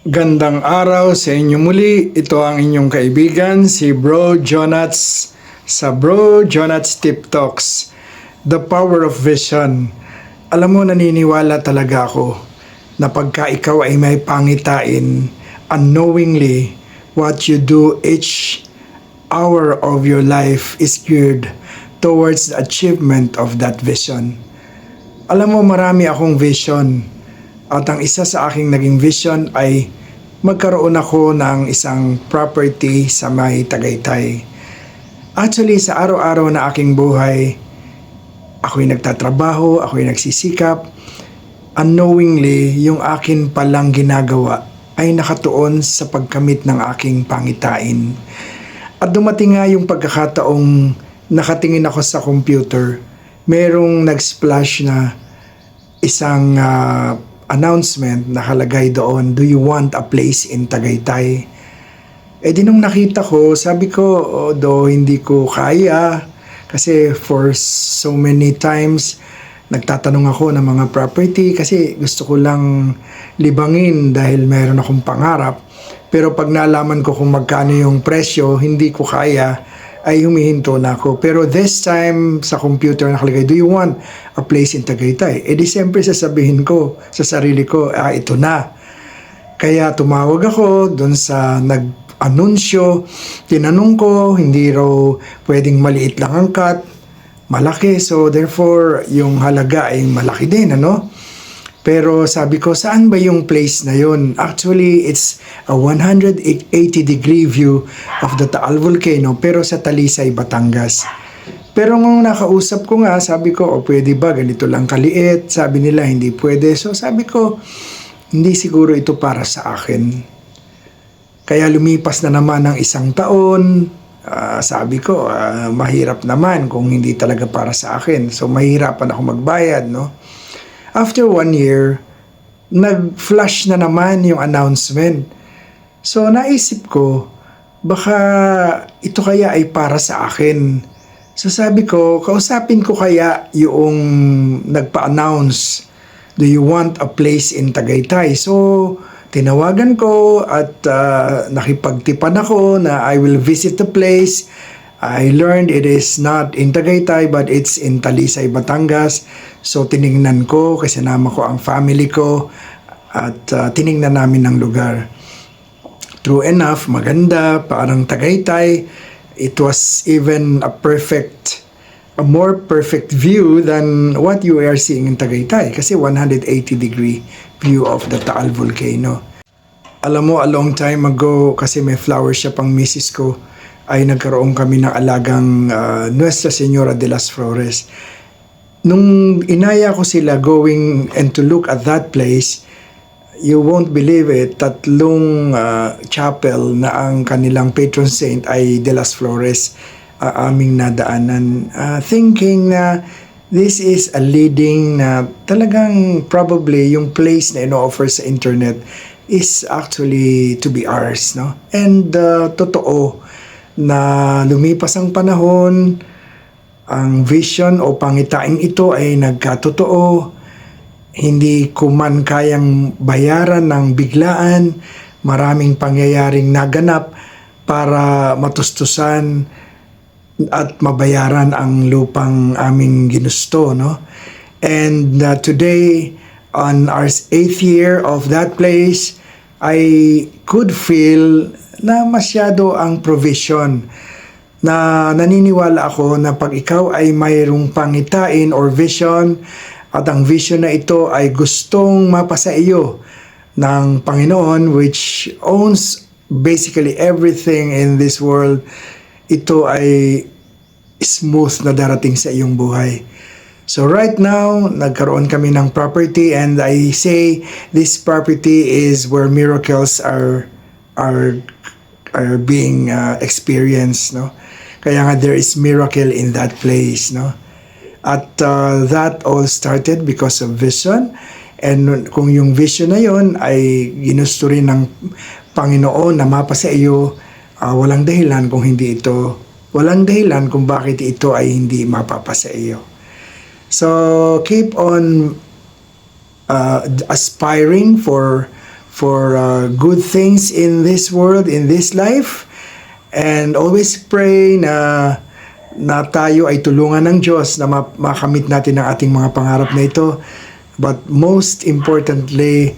Gandang araw sa inyo muli. Ito ang inyong kaibigan, si Bro Jonats sa Bro Jonats Tip Talks. The Power of Vision. Alam mo, naniniwala talaga ako na pagka ikaw ay may pangitain, unknowingly, what you do each hour of your life is geared towards the achievement of that vision. Alam mo, marami akong vision. At ang isa sa aking naging vision ay magkaroon ako ng isang property sa may Tagaytay. Actually, sa araw-araw na aking buhay, ako'y nagtatrabaho, ako'y nagsisikap. Unknowingly, yung akin palang ginagawa ay nakatuon sa pagkamit ng aking pangitain. At dumating nga yung pagkakataong nakatingin ako sa computer, merong nag-splash na isang announcement nakalagay doon, "Do you want a place in Tagaytay?" Eh di nung nakita ko, sabi ko, hindi ko kaya kasi for so many times nagtatanong ako ng mga property kasi gusto ko lang libangin dahil mayroon akong pangarap. Pero pag nalaman ko kung magkano yung presyo, hindi ko kaya, ay humihinto na ako. Pero this time sa computer nakalagay, "Do you want a place in Tagaytay?" Eh di siyempre sasabihin ko sa sarili ko, ito na. Kaya tumawag ako doon sa nag-anunsyo. Tinanong ko, hindi raw pwedeng maliit lang ang cut, malaki. So therefore, yung halaga ay malaki din, ano? Pero sabi ko, saan ba yung place na yun? Actually, it's a 180-degree view of the Taal Volcano, pero sa Talisay, Batangas. Pero nung nakausap ko nga, sabi ko, pwede ba ganito lang kaliit? Sabi nila, hindi pwede. So sabi ko, hindi siguro ito para sa akin. Kaya lumipas na naman ng isang taon. Sabi ko, mahirap naman kung hindi talaga para sa akin. So mahirapan ako magbayad, no? After 1 year, nag-flash na naman yung announcement. So naisip ko, baka ito kaya ay para sa akin. So sabi ko, kausapin ko kaya yung nagpa-announce, "Do you want a place in Tagaytay?" So tinawagan ko at nakipagtipan ako na I will visit the place. I learned it is not in Tagaytay but it's in Talisay, Batangas. So tiningnan ko kasi nama ko ang family ko at tiningnan namin ang lugar. True enough, maganda, parang Tagaytay. It was even a more perfect view than what you are seeing in Tagaytay kasi 180-degree view of the Taal Volcano. Alam mo, a long time ago, kasi may flower shop ang misis ko, ay nagkaroon kami ng alagang Nuestra Señora de las Flores. Nung inaya ko sila going and to look at that place, you won't believe it, 3 chapel na ang kanilang patron saint ay de las Flores aming nadaanan. Thinking na this is a leading na talagang probably yung place na ino-offer sa internet is actually to be ours, no? And totoo na lumipas ang panahon, ang vision o pangitain ito ay nagkatotoo. Hindi ko man kayang bayaran ng biglaan. Maraming pangyayaring naganap para matustusan at mabayaran ang lupang aming ginusto, no? And today, on our 8th year of that place, I could feel na masyado ang provision, na naniniwala ako na pag ikaw ay mayroong pangitain or vision at ang vision na ito ay gustong mapasa iyo ng Panginoon, which owns basically everything in this world, ito ay smooth na darating sa iyong buhay. So right now, nagkaroon kami ng property and I say this property is where miracles are being experienced, no? Kaya nga there is miracle in that place, no? At that all started because of vision. And kung yung vision na yon ay ginusto rin ng Panginoon na mapasa iyo, walang dahilan kung bakit ito ay hindi mapapasa iyo. So keep on aspiring for for good things in this world, in this life. And always pray na tayo ay tulungan ng Diyos na makamit natin ang ating mga pangarap na ito. But most importantly,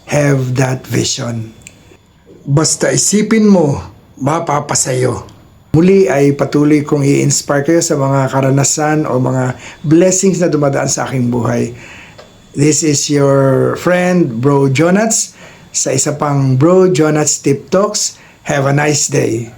have that vision. Basta isipin mo, mapapasayo. Muli ay patuloy kong i-inspire kayo sa mga karanasan o mga blessings na dumadaan sa aking buhay. This is your friend, Bro Jonats, sa isa pang Bro Jonats Tip Talks. Have a nice day.